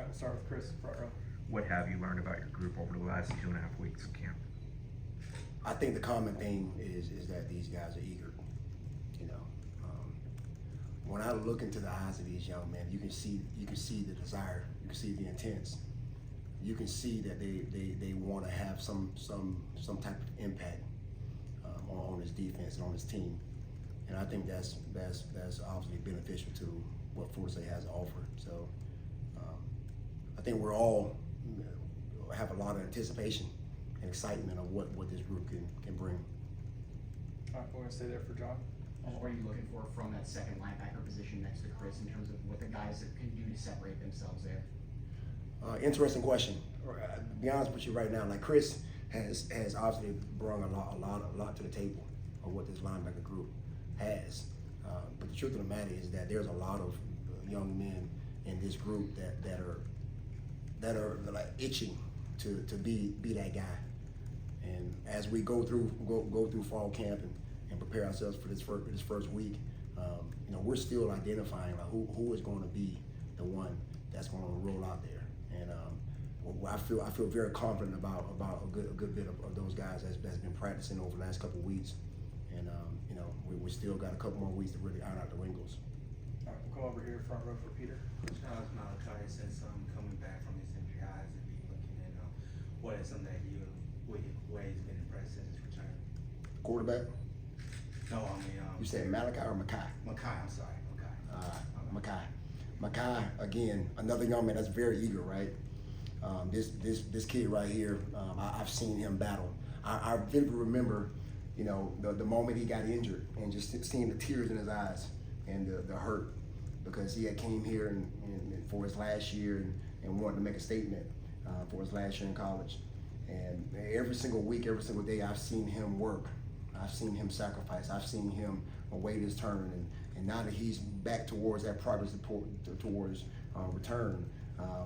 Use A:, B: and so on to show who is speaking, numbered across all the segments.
A: We'll start with Chris, front row.
B: What have you learned about your group over the last 2.5 weeks of camp?
C: I think the common thing is that these guys are eager. You know, when I look into the eyes of these young men, you can see the desire, you can see the intents, you can see that they want to have some type of impact on this defense and on this team, and I think that's obviously beneficial to what Florida State has to offer. So I think we're all have a lot of anticipation and excitement of what this group can bring.
A: All right, we're gonna stay there for John.
D: What are you looking for from that second linebacker position next to Chris in terms of what the guys can do to separate themselves there?
C: Interesting question. To be honest with you right now, like Chris has obviously brought a lot to the table of what this linebacker group has. But the truth of the matter is that there's a lot of young men in this group that are like itching to be that guy. And as we go through fall camp and prepare ourselves for this first week, you know, we're still identifying like who is going to be the one that's going to roll out there. And I feel very confident about a good bit of those guys that's been practicing over the last couple of weeks. And you know, we still got a couple more weeks to really iron out the wrinkles.
A: All right, we'll come over here, front row for Peter.
E: Charles Malachi says coming back from his injury, how has it been looking, and what is something that where he's been impressed since his return?
C: Quarterback?
E: No, I mean
C: You said Malachi or Makai?
E: Makai, I'm sorry, Makai.
C: Makai, again, another young man that's very eager, right? This kid right here, I've seen him battle. I vividly remember, you know, the moment he got injured and just seeing the tears in his eyes and the hurt, because he had came here and for his last year and wanted to make a statement for his last year in college. And every single week, every single day, I've seen him work. I've seen him sacrifice. I've seen him await his turn. And now that he's back towards that progress towards return,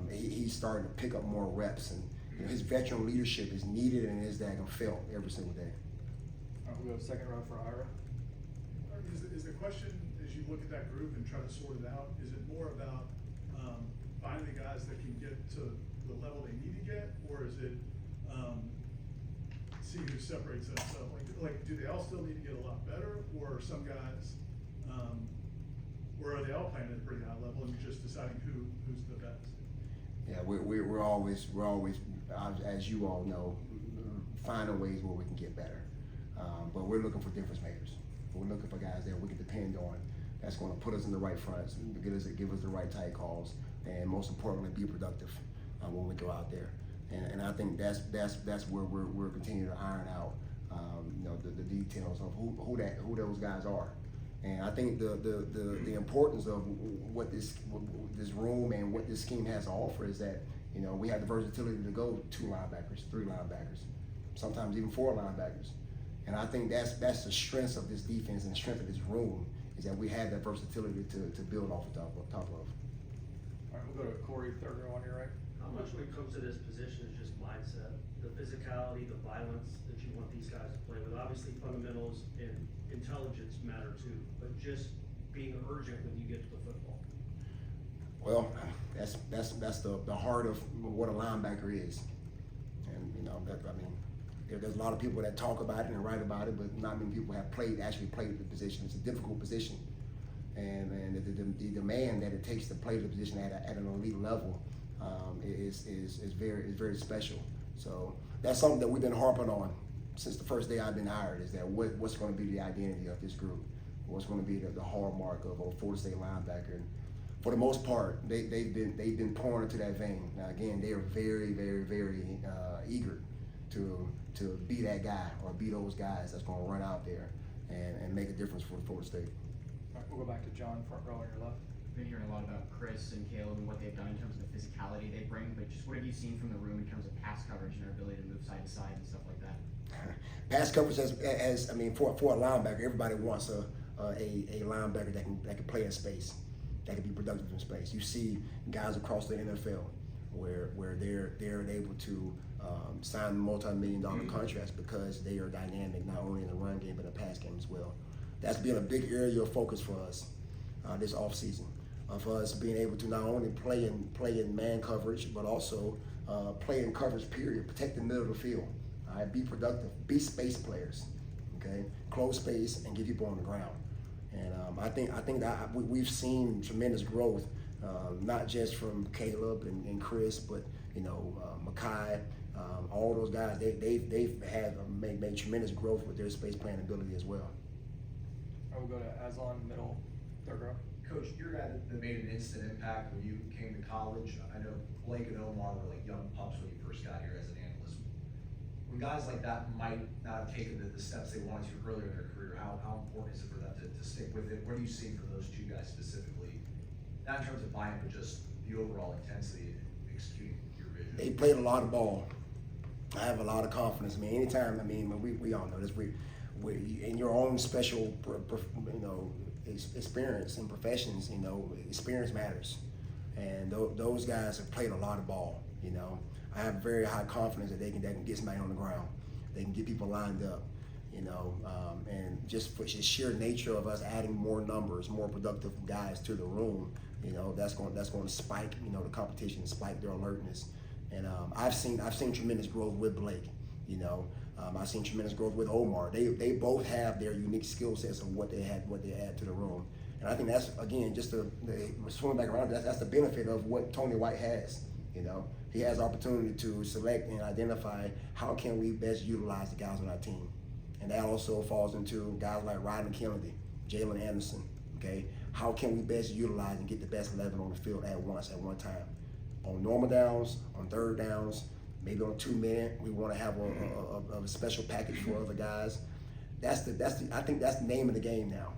C: he's starting to pick up more reps. And you know, his veteran leadership is needed and is daggone felt every single day.
A: All right, we'll go to second row for Ira.
F: Is the question, as you look at that group and try to sort it out, is it more about finding the guys that can get to the level they need to get, or is it see who separates themselves? Like, do they all still need to get a lot better, or are some guys, or are they all playing at a pretty high level and just deciding who's the best?
C: Yeah, we're always, as you all know, finding ways where we can get better. But we're looking for difference makers. We're looking for guys that we can depend on. That's going to put us in the right fronts, give us the right tight calls, and most importantly, be productive when we go out there. And I think that's where we're continuing to iron out, you know, the details of who those guys are. And I think the importance of what this room and what this scheme has to offer is that, you know, we have the versatility to go 2 linebackers, 3 linebackers, sometimes even 4 linebackers. And I think that's the strength of this defense and the strength of this room is that we have that versatility to build off the top of.
A: All right, we'll go to Corey, third row on your right.
G: How much when it comes to this position is just mindset, the physicality, the violence that you want these guys to play with? Obviously fundamentals and intelligence matter too, but just being urgent when you get to the football.
C: Well, that's the heart of what a linebacker is. And you know, there's a lot of people that talk about it and write about it, but not many people have actually played the position. It's a difficult position. And the demand that it takes to play the position at an elite level is very special. So that's something that we've been harping on since the first day I've been hired, is that what's going to be the identity of this group, what's going to be the hallmark of a Florida State linebacker. And for the most part, they've been pouring into that vein. Now again, they are very eager to be that guy or be those guys that's going to run out there and make a difference for Florida State.
A: All right, we'll go back to John, front row on your left.
D: I've been hearing a lot about Chris and Caleb and what they've done in terms of the physicality they bring, but just what have you seen from the room in terms of pass coverage and their ability to move side to side and stuff like that?
C: Pass coverage for a linebacker, everybody wants a linebacker that can play in space, that can be productive in space. You see guys across the NFL where they're able to sign multi-million-dollar contracts because they are dynamic not only in the run game but in the pass game as well. That's been a big area of focus for us this offseason. of us being able to not only play in man coverage, but also play in coverage period, protect the middle of the field. All right, be productive, be space players, okay? Close space and get people on the ground. And I think that we've seen tremendous growth, not just from Caleb and Chris, but Makai, all those guys. They've had made tremendous growth with their space playing ability as well.
A: All right, we'll go to Aslan, middle, third row.
H: Coach, you're a guy that made an instant impact when you came to college. I know Blake and Omar were like young pups when you first got here as an analyst. When guys like that might not have taken the steps they wanted to earlier in their career, how important is it for them to stick with it? What do you see for those two guys specifically? Not in terms of buy-in, but just the overall intensity in executing your vision.
C: They played a lot of ball. I have a lot of confidence. Anytime, we all know this. We in your own special, experience and professions, experience matters. And those guys have played a lot of ball. I have very high confidence that they can get somebody on the ground. They can get people lined up. And just for the sheer nature of us adding more numbers, more productive guys to the room, that's going to spike, the competition, spike their alertness. And I've seen tremendous growth with Blake. I've seen tremendous growth with Omar. They both have their unique skill sets of what they add to the room. And I think that's, again, just swimming back around, that's the benefit of what Tony White has. He has opportunity to select and identify how can we best utilize the guys on our team. And that also falls into guys like Rodney Kennedy, Jalen Anderson, okay? How can we best utilize and get the best 11 on the field at one time? On normal downs, on third downs, maybe on 2 minute, we want to have a special package for other guys. I think that's the name of the game now.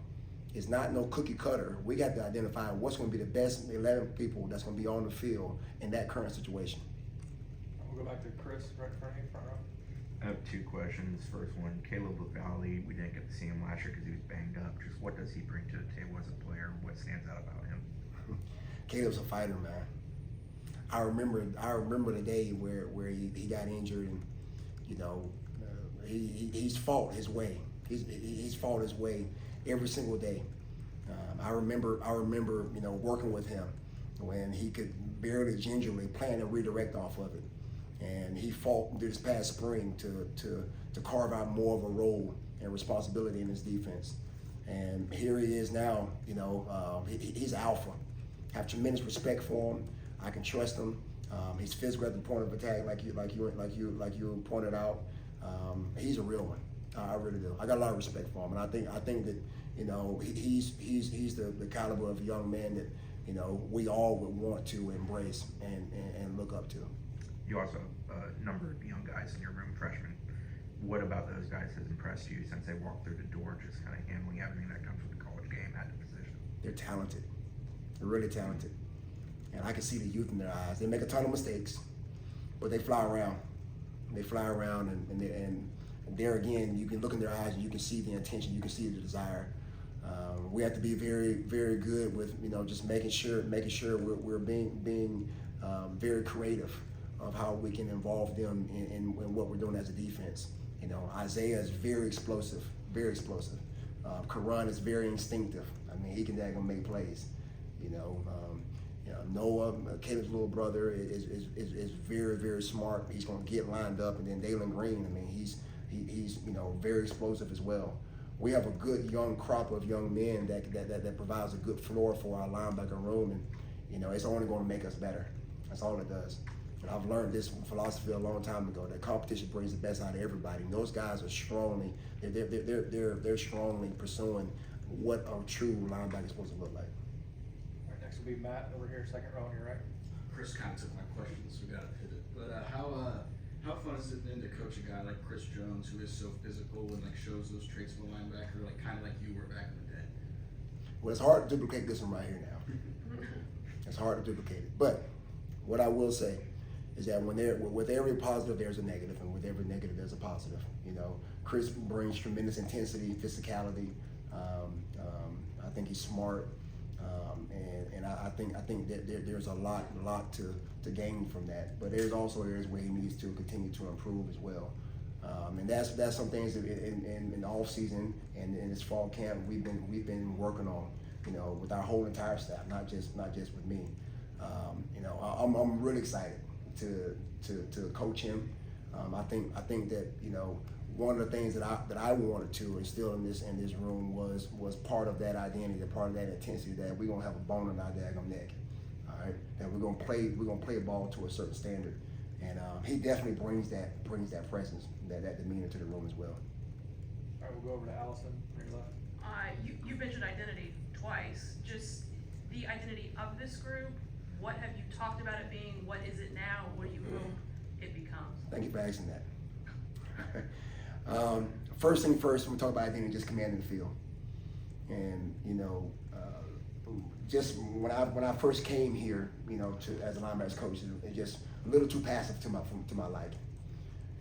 C: It's not no cookie cutter. We got to identify what's going to be the best 11 people that's going to be on the field in that current situation.
A: We'll go back to Chris, right in front of you, front row.
B: I have two questions. First one, Caleb Valley, we didn't get to see him last year because he was banged up. Just what does he bring to the table as a player? What stands out about him?
C: Caleb's a fighter, man. I remember the day where he got injured, and he's fought his way. He's fought his way every single day. I remember working with him when he could barely gingerly plan a redirect off of it, and he fought this past spring to carve out more of a role and responsibility in his defense. And here he is now. He's alpha. I have tremendous respect for him. I can trust him. He's physical at the point of attack, like you pointed out. He's a real one. I really do. I got a lot of respect for him, and I think that he's the caliber of young man that we all would want to embrace and look up to.
B: You also have a number of young guys in your room, freshmen. What about those guys has impressed you since they walked through the door, just kind of handling everything that comes with the college game at the position?
C: They're talented. They're really talented. And I can see the youth in their eyes. They make a ton of mistakes, but they fly around. They fly around, and there again, you can look in their eyes and you can see the intention, you can see the desire. We have to be very, very good with just making sure we're being very creative of how we can involve them in what we're doing as a defense. Isaiah is very explosive, very explosive. Karan is very instinctive. He can make plays. Noah, Caleb's little brother, is very, very smart. He's going to get lined up, and then Dalen Green. He's very explosive as well. We have a good young crop of young men that provides a good floor for our linebacker room, and it's only going to make us better. That's all it does. And I've learned this philosophy a long time ago. That competition brings the best out of everybody. And those guys are strongly strongly pursuing what a true linebacker is supposed to look like.
A: All right, next will be Matt over here, second row on your right.
I: Chris kind of took my question, so we got to pivot. But how fun is it then to coach a guy like Chris Jones, who is so physical and shows those traits of a linebacker, kind of like you were back in the day?
C: Well, it's hard to duplicate this one right here now. It's hard to duplicate it. But what I will say is that with every positive, there's a negative, and with every negative, there's a positive. Chris brings tremendous intensity, physicality. I think he's smart, and I think that there's a lot to gain from that. But there's also areas where he needs to continue to improve as well. And that's some things that in the off season and in this fall camp we've been working on. with our whole entire staff, not just with me. I'm really excited to coach him. I think that one of the things that I wanted to instill in this room was part of that identity, part of that intensity, that we're gonna have a bone in our daggum neck. All right, that we're gonna play ball to a certain standard, and he definitely brings that presence, that demeanor to the room as well.
A: All right, we'll go over to Allison on your left.
J: You mentioned identity twice. Just the identity of this group. What have you talked about it being? What is it now? What do you hope it becomes?
C: Thank you for asking that. First thing first, when we talk about identity, just commanding the field. And just when I first came here, as a linebackers coach, it just a little too passive to my liking.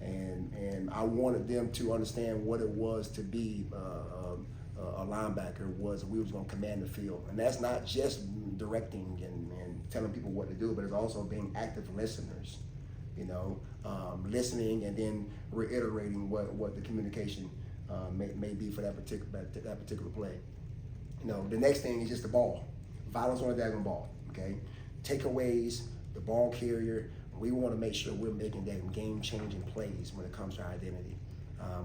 C: And I wanted them to understand what it was to be a linebacker. We was going to command the field, and that's not just directing and telling people what to do, but it's also being active listeners. Listening and then reiterating what the communication may be for that particular play. The next thing is just the ball, violence on the daggone ball. Okay, takeaways, the ball carrier. We want to make sure we're making that game-changing plays when it comes to our identity.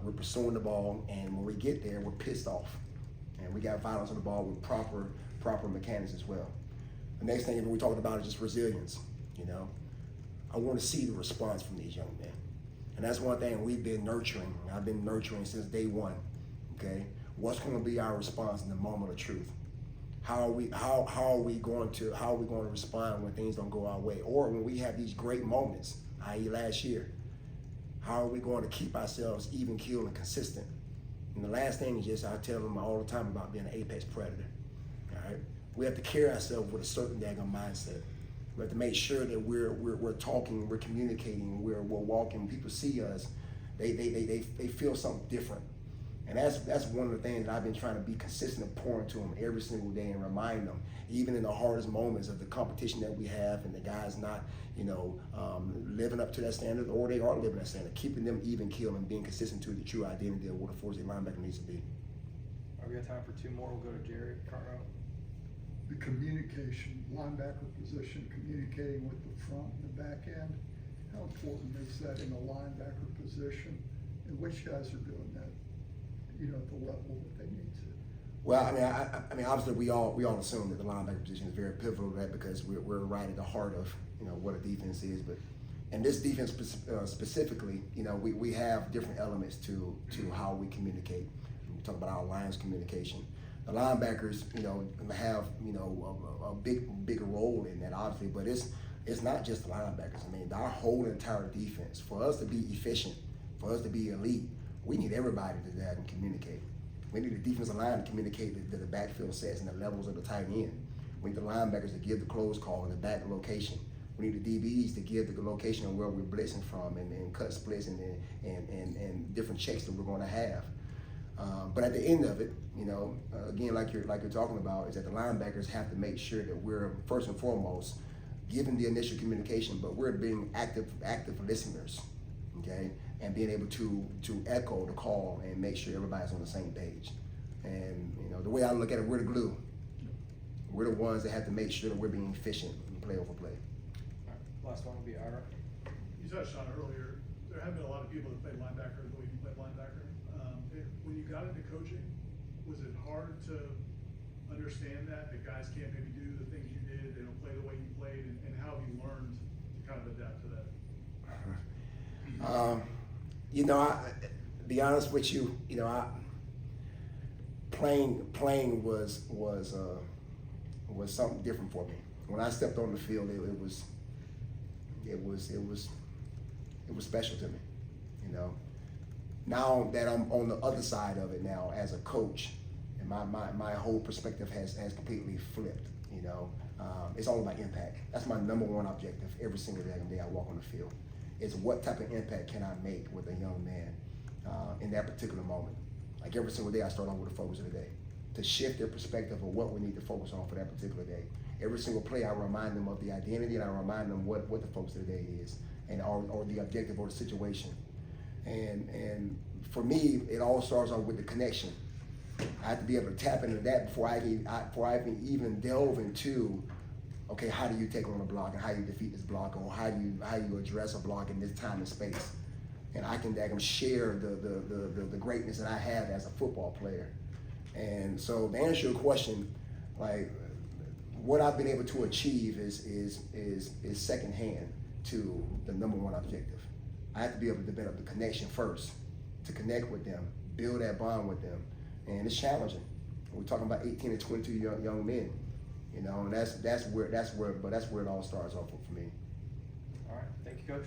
C: We're pursuing the ball, and when we get there, we're pissed off, and we got violence on the ball with proper mechanics as well. The next thing we talked about is just resilience. I want to see the response from these young men, and that's one thing we've been nurturing. I've been nurturing since day one. Okay, what's going to be our response in the moment of truth? How are we going to respond when things don't go our way, or when we have these great moments, i.e. last year? How are we going to keep ourselves even keeled and consistent? And the last thing is just, I tell them all the time about being an apex predator. All right, we have to carry ourselves with a certain daggone mindset. We have to make sure that we're talking, we're communicating, we're walking. When people see us, they feel something different. And that's one of the things that I've been trying to be consistent of pouring to them every single day and remind them, even in the hardest moments of the competition that we have and the guys not, living up to that standard, or they are living that standard, keeping them even keeled and being consistent to the true identity of what a 4-8 linebacker needs to be.
A: All right, we got time for two more. We'll go to Jerry Cartwright.
K: The communication, linebacker position, communicating with the front and the back end. How important is that in a linebacker position? And which guys are doing that, at the level that they need to?
C: Well, I mean, obviously we all assume that the linebacker position is very pivotal to that, because we're right at the heart of what a defense is. But in this defense specifically, we have different elements to how we communicate. We talk about our lines communication. The linebackers, have a bigger role in that, obviously, but it's not just the linebackers. I mean, our whole entire defense, for us to be efficient, for us to be elite, we need everybody to that and communicate. We need the defensive line to communicate the backfield sets and the levels of the tight end. We need the linebackers to give the close call and the back location. We need the DBs to give the location of where we're blitzing from and cut splits and different checks that we're going to have. But at the end of it, again, like you're talking about, is that the linebackers have to make sure that we're first and foremost giving the initial communication, but we're being active listeners, okay, and being able to echo the call and make sure everybody's on the same page. And the way I look at it, we're the glue. We're the ones that have to make sure that we're being efficient and play over play.
A: All right, last one will be Ira.
F: You touched on it earlier. There have been a lot of people that played linebacker the way you played linebacker. When you got into coaching, was it hard to understand that guys can't maybe do the things you did, they don't play the way you played, and how have you learned to kind of adapt to that?
C: Be honest with you, playing was something different for me. When I stepped on the field, it was special to me, Now that I'm on the other side of it now as a coach, and my whole perspective has completely flipped, it's all about impact. That's my number one objective every single day I walk on the field, is what type of impact can I make with a young man in that particular moment. Like every single day I start off with the focus of the day, to shift their perspective of what we need to focus on for that particular day. Every single play I remind them of the identity, and I remind them what the focus of the day is, and or the objective or the situation. And for me, it all starts off with the connection. I have to be able to tap into that before I can even delve into, okay, how do you take on a block and how you defeat this block, or how you address a block in this time and space. And I can share the greatness that I have as a football player. And so to answer your question, like, what I've been able to achieve is secondhand to the number one objective. I have to be able to develop the connection first, to connect with them, build that bond with them, and it's challenging. We're talking about 18 to 22 young men, you know, and that's where it all starts off for me.
A: All right, thank you, Coach.